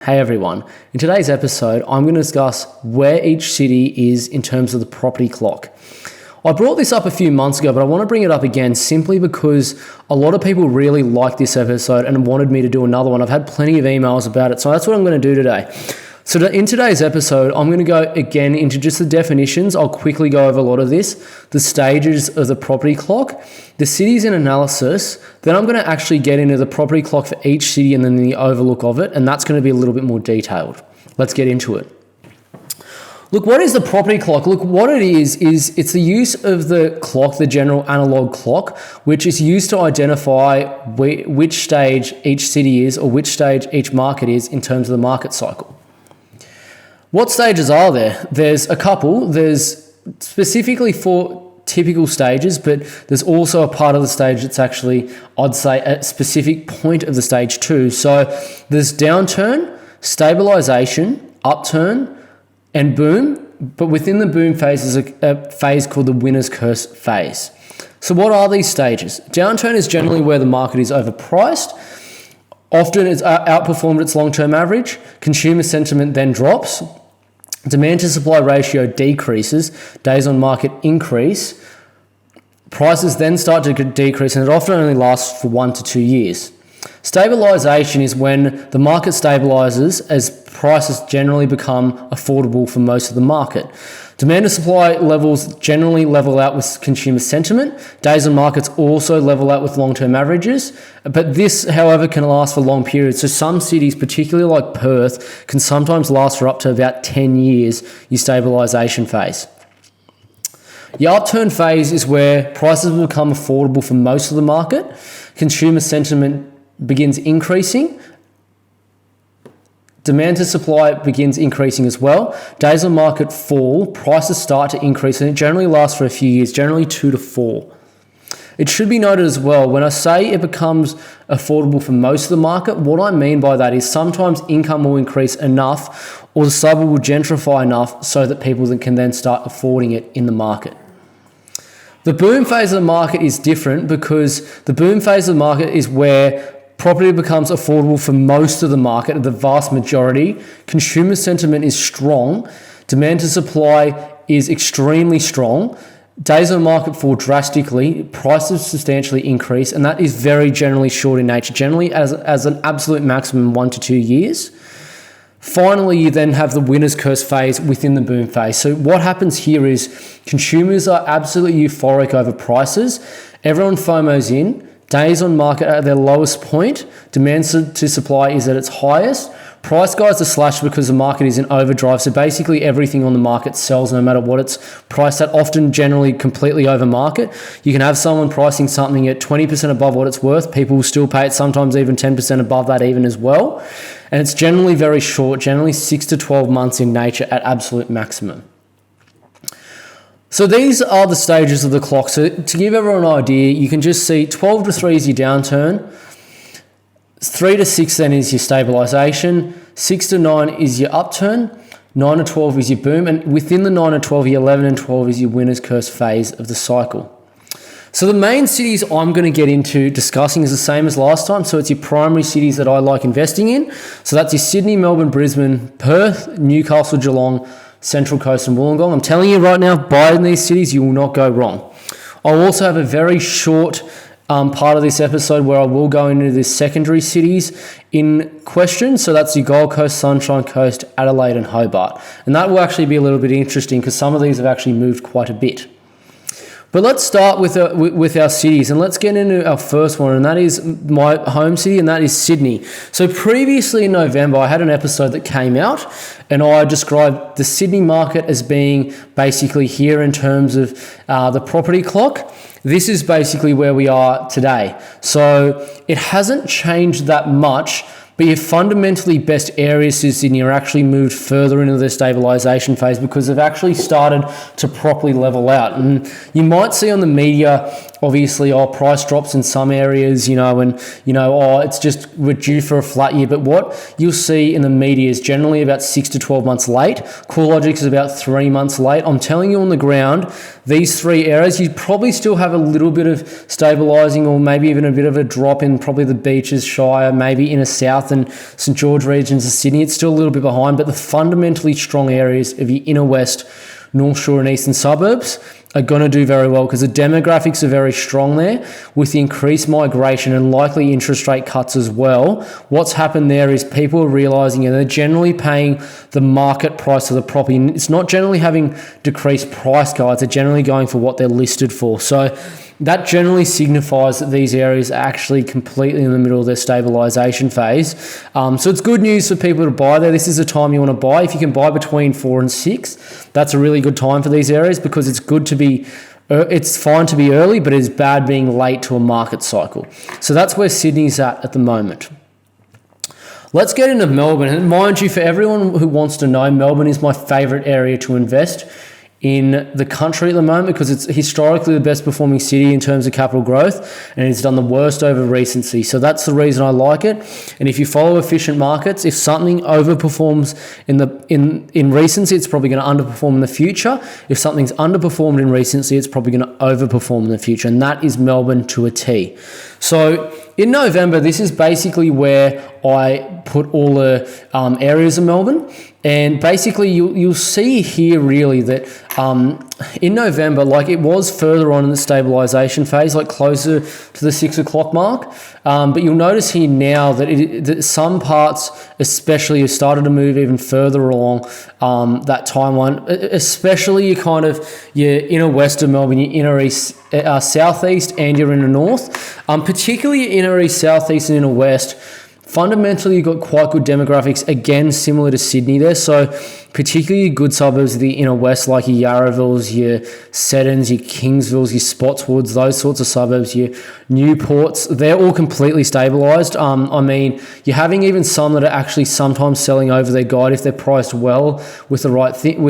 Hey everyone, in today's episode I'm going to discuss where each city is in terms of the property clock. I brought this up a few months ago, but I want to bring it up again simply because a lot of people really liked this episode and wanted me to do another one. I've had plenty of emails about it, so that's what I'm going to do today. So in today's episode, I'm going to go again into just the definitions. I'll quickly go over a lot of this, the stages of the property clock, the cities in analysis. Then I'm going to actually get into the property clock for each city and then the overlook of it, and that's going to be a little bit more detailed. Let's get into it. Look, what is the property clock? Look, what it is it's the use of the clock, the general analog clock, which is used to identify which stage each city is or which stage each market is in terms of the market cycle. What stages are there? There's a couple. There's specifically for typical stages, but there's also a part of the stage that's actually, I'd say, a specific point of the stage too. So there's downturn, stabilization, upturn, and boom. But within the boom phase is a phase called the winner's curse phase. So what are these stages? Downturn is generally where the market is overpriced. Often it's outperformed its long-term average. Consumer sentiment then drops. Demand to supply ratio decreases. Days on market increase. Prices then start to decrease, and it often only lasts for 1 to 2 years. Stabilization is when the market stabilizes as prices generally become affordable for most of the market. Demand to supply levels generally level out with consumer sentiment. Days on markets also level out with long-term averages, but this, however, can last for long periods. So some cities, particularly like Perth, can sometimes last for up to about 10 years, your stabilization phase. Your upturn phase is where prices will become affordable for most of the market. Consumer sentiment begins increasing. Demand to supply begins increasing as well. Days on market fall, prices start to increase, and it generally lasts for a few years, generally 2 to 4. It should be noted as well, when I say it becomes affordable for most of the market, what I mean by that is sometimes income will increase enough or the suburb will gentrify enough so that people can then start affording it in the market. The boom phase of the market is different because the boom phase of the market is where property becomes affordable for most of the market, the vast majority. Consumer sentiment is strong. Demand to supply is extremely strong. Days on market fall drastically. Prices substantially increase, and that is very generally short in nature, generally as an absolute maximum 1 to 2 years. Finally, you then have the winner's curse phase within the boom phase. So what happens here is consumers are absolutely euphoric over prices. Everyone FOMOs in. Days on market are at their lowest point. Demand to supply is at its highest. Price guides are slashed because the market is in overdrive. So basically everything on the market sells no matter what it's priced at, often generally completely over market. You can have someone pricing something at 20% above what it's worth. People will still pay it, sometimes even 10% above that even as well. And it's generally very short, generally 6 to 12 months in nature at absolute maximum. So these are the stages of the clock. So to give everyone an idea, you can just see 12 to 3 is your downturn, 3 to 6 then is your stabilization, 6 to 9 is your upturn, 9 to 12 is your boom, and within the 9 to 12, your 11 and 12 is your winner's curse phase of the cycle. So the main cities I'm going to get into discussing is the same as last time. So it's your primary cities that I like investing in. So that's your Sydney, Melbourne, Brisbane, Perth, Newcastle, Geelong, Central Coast and Wollongong. I'm telling you right now, buying these cities, you will not go wrong. I'll also have a very short part of this episode where I will go into the secondary cities in question. So that's the Gold Coast, Sunshine Coast, Adelaide and Hobart. And that will actually be a little bit interesting because some of these have actually moved quite a bit. But let's start with our cities, and let's get into our first one, and that is my home city, and that is Sydney. So previously in November, I had an episode that came out, and I described the Sydney market as being basically here in terms of the property clock. This is basically where we are today. So it hasn't changed that much, but your fundamentally best areas in Sydney are actually moved further into the stabilization phase because they've actually started to properly level out. And you might see on the media, obviously, price drops in some areas, it's just we're due for a flat year. But what you'll see in the media is generally about 6 to 12 months late. CoreLogic is about 3 months late. I'm telling you on the ground, these three areas, you probably still have a little bit of stabilizing or maybe even a bit of a drop in probably the Beaches, Shire, maybe in a south South and St George regions of Sydney, it's still a little bit behind, but the fundamentally strong areas of your inner west, North Shore and eastern suburbs are going to do very well because the demographics are very strong there with the increased migration and likely interest rate cuts as well. What's happened there is people are realising and they're generally paying the market price of the property. It's not generally having decreased price guides, they're generally going for what they're listed for. So that generally signifies that these areas are actually completely in the middle of their stabilisation phase. So it's good news for people to buy there. This is the time you want to buy. If you can buy between 4 and 6, that's a really good time for these areas because it's good to be, it's fine to be early, but it's bad being late to a market cycle. So that's where Sydney's at the moment. Let's get into Melbourne. And mind you, for everyone who wants to know, Melbourne is my favourite area to invest in the country at the moment because it's historically the best performing city in terms of capital growth and it's done the worst over recency. So that's the reason I like it. And if you follow efficient markets, if something overperforms in recency, it's probably going to underperform in the future. If something's underperformed in recency, it's probably going to overperform in the future. And that is Melbourne to a T. So in November, this is basically where I put all the areas of Melbourne. And basically, you'll see here really that in November, like it was further on in the stabilisation phase, like closer to the 6 o'clock mark. But you'll notice here now that some parts especially have started to move even further along that timeline, especially your inner west of Melbourne, your inner east, southeast and your inner north. Particularly your inner east, southeast and inner west. Fundamentally, you've got quite good demographics, again, similar to Sydney there. So particularly good suburbs of the inner west, like your Yarravilles, your Seddons, your Kingsvilles, your Spotswoods, those sorts of suburbs, your Newports, they're all completely stabilised. I mean, you're having even some that are actually sometimes selling over their guide if they're priced well with the right in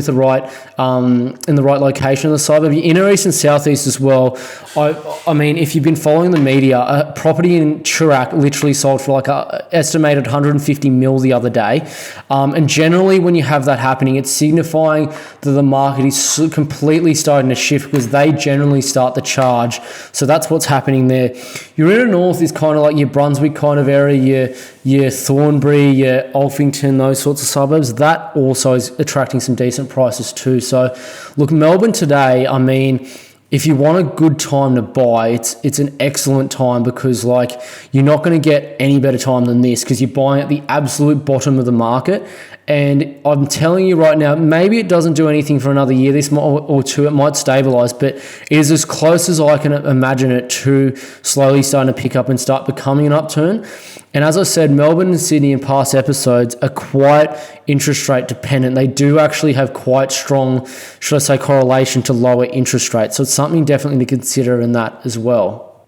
the right location of the suburb. Your inner east and southeast as well. I mean, if you've been following the media, a property in Chirac literally sold for like a estimated 150 mil the other day. And generally when you have that happening, it's signifying that the market is completely starting to shift because they generally start to charge. So that's what's happening there. Your inner north is kind of like your Brunswick kind of area, your Thornbury, your Alphington, those sorts of suburbs. That also is attracting some decent prices too. So look, Melbourne today, I mean, if you want a good time to buy, it's an excellent time because like you're not going to get any better time than this because you're buying at the absolute bottom of the market. And I'm telling you right now, maybe it doesn't do anything for another year, or two, it might stabilise, but it is as close as I can imagine it to slowly starting to pick up and start becoming an upturn. And as I said, Melbourne and Sydney in past episodes are quite interest rate dependent. They do actually have quite strong, should I say, correlation to lower interest rates. So it's something definitely to consider in that as well.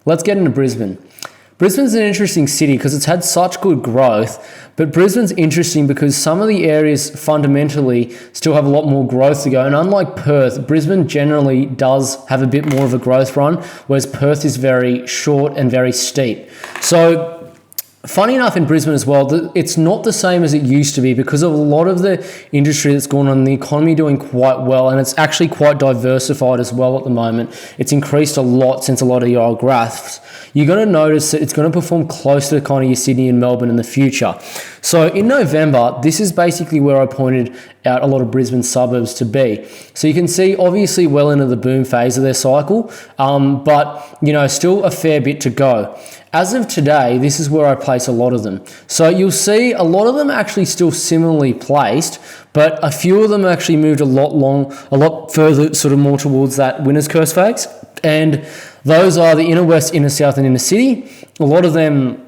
Let's get into Brisbane. Brisbane's an interesting city because it's had such good growth, but Brisbane's interesting because some of the areas fundamentally still have a lot more growth to go. And unlike Perth, Brisbane generally does have a bit more of a growth run, whereas Perth is very short and very steep. So funny enough in Brisbane as well, it's not the same as it used to be because of a lot of the industry that's going on, the economy doing quite well, and it's actually quite diversified as well at the moment. It's increased a lot since a lot of your old graphs. You're going to notice that it's going to perform close to kind of your Sydney and Melbourne in the future. So in November, this is basically where I pointed out a lot of Brisbane suburbs to be. So you can see obviously well into the boom phase of their cycle, but still a fair bit to go. As of today, this is where I place a lot of them. So you'll see a lot of them actually still similarly placed, but a few of them actually moved a lot further, sort of more towards that winner's curse phase. And those are the inner west, inner south, and inner city. A lot of them,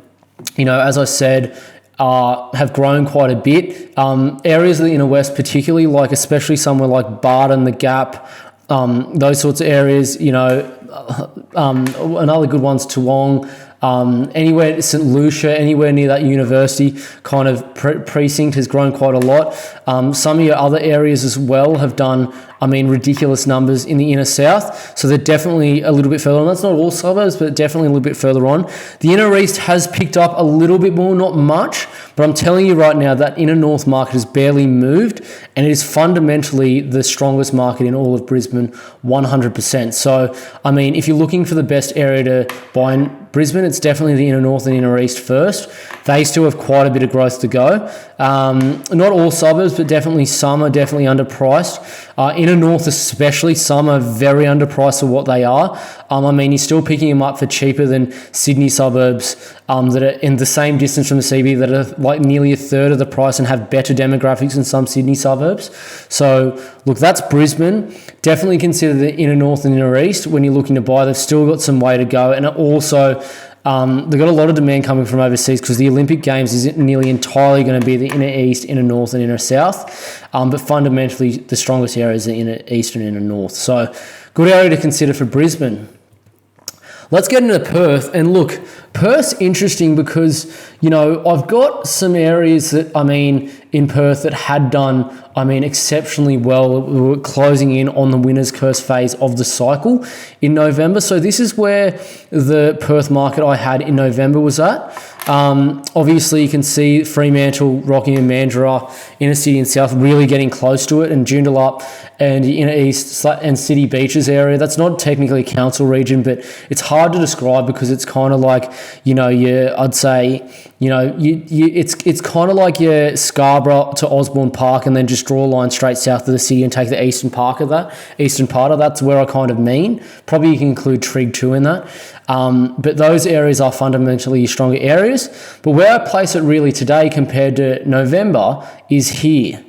as I said, have grown quite a bit. Areas of the inner west, particularly especially somewhere like Barton, the Gap, those sorts of areas. Another good one's Toowong. Anywhere St Lucia, anywhere near that university kind of precinct has grown quite a lot. Some of your other areas as well have done I mean, ridiculous numbers in the inner south. So they're definitely a little bit further on. That's not all suburbs, but definitely a little bit further on. The inner east has picked up a little bit more, not much, but I'm telling you right now that inner north market has barely moved, and it is fundamentally the strongest market in all of Brisbane, 100%. So, I mean, if you're looking for the best area to buy in Brisbane, it's definitely the inner north and inner east first. They still have quite a bit of growth to go. Not all suburbs, but definitely some are definitely underpriced. Inner north especially, some are very underpriced for what they are. I mean, you're still picking them up for cheaper than Sydney suburbs that are in the same distance from the CBD, that are like nearly a third of the price and have better demographics than some Sydney suburbs. So, look, that's Brisbane. Definitely consider the inner north and inner east when you're looking to buy. They've still got some way to go, and also they've got a lot of demand coming from overseas because the Olympic Games is nearly entirely going to be the inner east, inner north, and inner south. But fundamentally, the strongest area is the inner east and inner north. So, good area to consider for Brisbane. Let's get into Perth. And look, Perth's interesting because, you know, I've got some areas that, I mean, in Perth that had done, I mean, exceptionally well. We were closing in on the winner's curse phase of the cycle in November. So this is where the Perth market I had in November was at. Obviously, you can see Fremantle, Rockingham, Mandurah, inner city and south really getting close to it, and Joondalup and the inner east and city beaches area. That's not technically a council region, but it's hard to describe because it's kind of like, you know, I'd say, you know, it's kind of like your Scarborough to Osborne Park, and then just draw a line straight south of the city and take the eastern part of that. That's where I kind of mean. Probably you can include Trig too in that. But those areas are fundamentally stronger areas. But where I place it really today compared to November is here.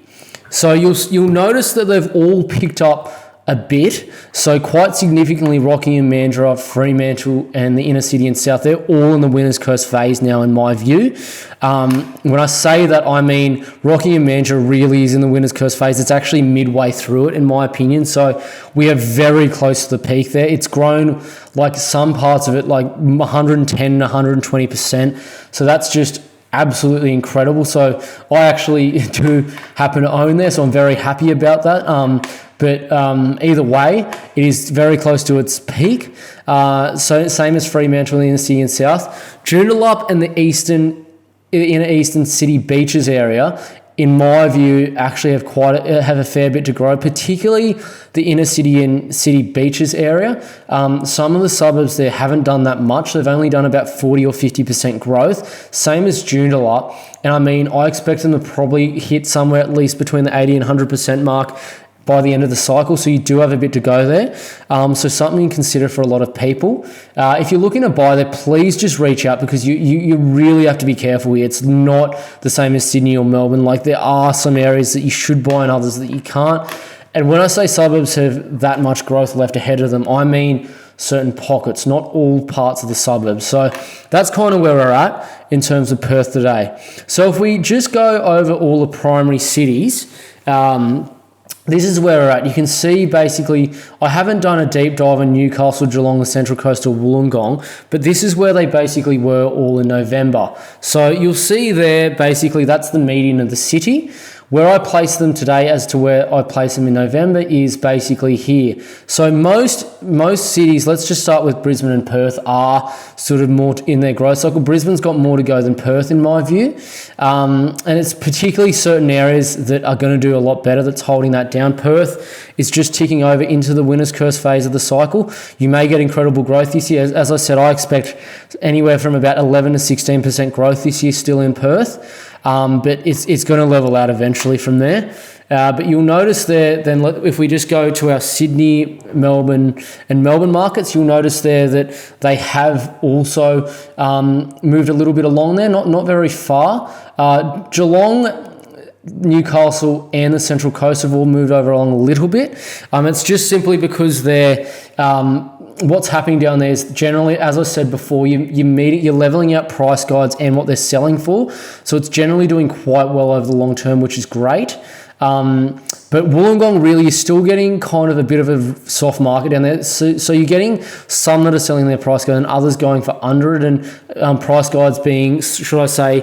So you'll notice that they've all picked up a bit. So quite significantly, Rockingham, Mandurah, Fremantle, and the inner city and south, they're all in the winner's curse phase now, in my view. When I say that, I mean Rockingham, Mandurah really is in the winner's curse phase. It's actually midway through it, in my opinion. So we are very close to the peak there. It's grown, like some parts of it, like 110, 120%. So that's just absolutely incredible. So I actually do happen to own there, so I'm very happy about that. But either way, it is very close to its peak. So same as Fremantle in the city and south. Joondalup and the inner eastern city beaches area, in my view, actually have a fair bit to grow, particularly the inner city and city beaches area. Some of the suburbs there haven't done that much. They've only done about 40 or 50% growth, same as Joondalup. And I mean, I expect them to probably hit somewhere at least between the 80 and 100% mark by the end of the cycle, so you do have a bit to go there. So something to consider for a lot of people. If you're looking to buy there, please just reach out, because you really have to be careful here. It's not the same as Sydney or Melbourne. Like, there are some areas that you should buy and others that you can't. And when I say suburbs have that much growth left ahead of them, I mean certain pockets, not all parts of the suburbs. So that's kind of where we're at in terms of Perth today. So if we just go over all the primary cities, this is where we're at. You can see basically, I haven't done a deep dive on Newcastle, Geelong, the Central Coast or Wollongong, but this is where they basically were all in November. So you'll see there, basically that's the median of the city. Where I place them today as to where I place them in November is basically here. So most cities, let's just start with Brisbane and Perth, are sort of more in their growth cycle. Brisbane's got more to go than Perth, in my view. And it's particularly certain areas that are going to do a lot better that's holding that down. Perth is just ticking over into the winner's curse phase of the cycle. You may get incredible growth this year. As I said, I expect anywhere from about 11 to 16% growth this year still in Perth. But it's going to level out eventually from there. But you'll notice there, then if we just go to our Sydney, Melbourne markets, you'll notice there that they have also moved a little bit along there, not very far. Geelong, Newcastle and the Central Coast have all moved over along a little bit. It's just simply because they're what's happening down there is generally, as I said before, you're leveling out price guides and what they're selling for. So it's generally doing quite well over the long term, which is great. But Wollongong really is still getting kind of a bit of a soft market down there. So you're getting some that are selling their price guide and others going for under it, and price guides being, should I say,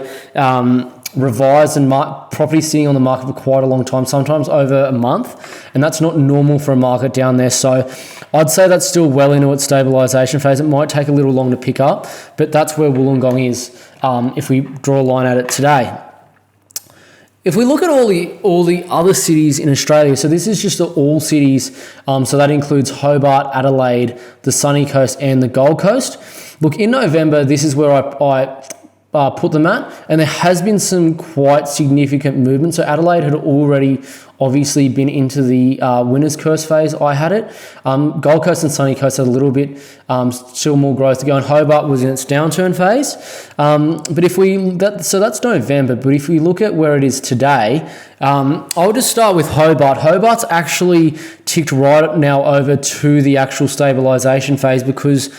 revised and property sitting on the market for quite a long time, sometimes over a month, and that's not normal for a market down there. So I'd say that's still well into its stabilisation phase. It might take a little long to pick up, but that's where Wollongong is if we draw a line at it today. If we look at all the other cities in Australia, so this is just the all cities, so that includes Hobart, Adelaide, the Sunny Coast and the Gold Coast. Look, in November, this is where I put them at, and there has been some quite significant movement. So Adelaide had already obviously been into the winner's curse phase. I had it. Gold Coast and Sunny Coast had a little bit still more growth to go, and Hobart was in its downturn phase. But so that's November. But if we look at where it is today, I'll just start with Hobart. Hobart's actually ticked right now over to the actual stabilisation phase, because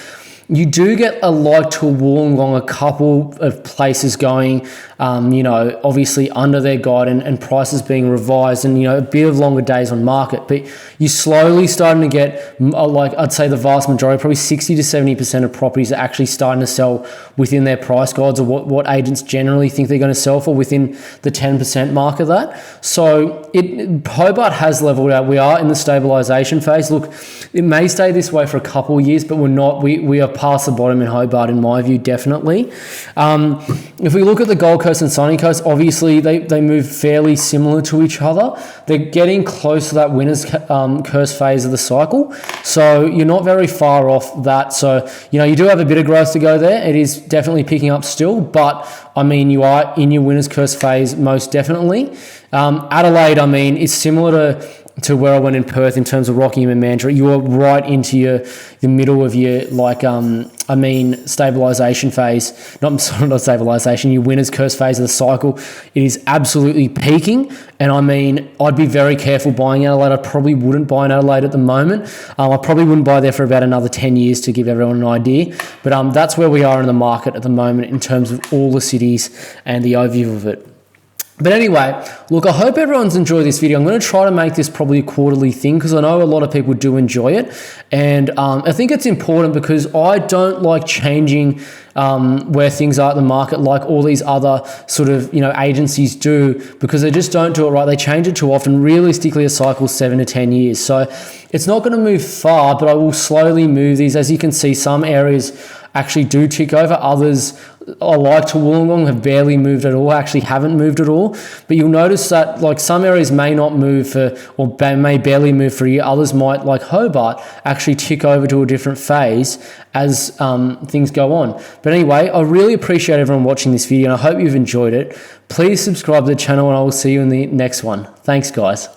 you do get a like to Wollongong, a couple of places going, obviously under their guide and prices being revised, and, a bit of longer days on market. But you're slowly starting to get, I'd say the vast majority, probably 60 to 70% of properties are actually starting to sell within their price guides, or what agents generally think they're going to sell for, within the 10% mark of that. So Hobart has leveled out. We are in the stabilisation phase. Look, it may stay this way for a couple of years, but we're not. We are past the bottom in Hobart, in my view, definitely. If we look at the Gold Coast and Sunny Coast, obviously they move fairly similar to each other. They're getting close to that winner's curse phase of the cycle, so you're not very far off that. So you do have a bit of growth to go there. It is definitely picking up still, but you are in your winner's curse phase most definitely. Adelaide, is similar to where I went in Perth in terms of Rockingham and Mandurah. You are right into the middle of your stabilisation phase. Not stabilisation, your winner's curse phase of the cycle. It is absolutely peaking, and I'd be very careful buying Adelaide. I probably wouldn't buy in Adelaide at the moment. I probably wouldn't buy there for about another 10 years, to give everyone an idea. But that's where we are in the market at the moment in terms of all the cities and the overview of it. But anyway, look, I hope everyone's enjoyed this video. I'm going to try to make this probably a quarterly thing, because I know a lot of people do enjoy it. And I think it's important, because I don't like changing where things are at the market like all these other sort of, agencies do, because they just don't do it right. They change it too often. Realistically, a cycle is 7 to 10 years. So it's not going to move far, but I will slowly move these. As you can see, some areas actually do tick over. Others, I like to Wollongong, have barely moved at all, actually haven't moved at all. But you'll notice that some areas may not move or may barely move for a year. Others might, like Hobart, actually tick over to a different phase as things go on. But anyway, I really appreciate everyone watching this video, and I hope you've enjoyed it. Please subscribe to the channel, and I will see you in the next one. Thanks, guys.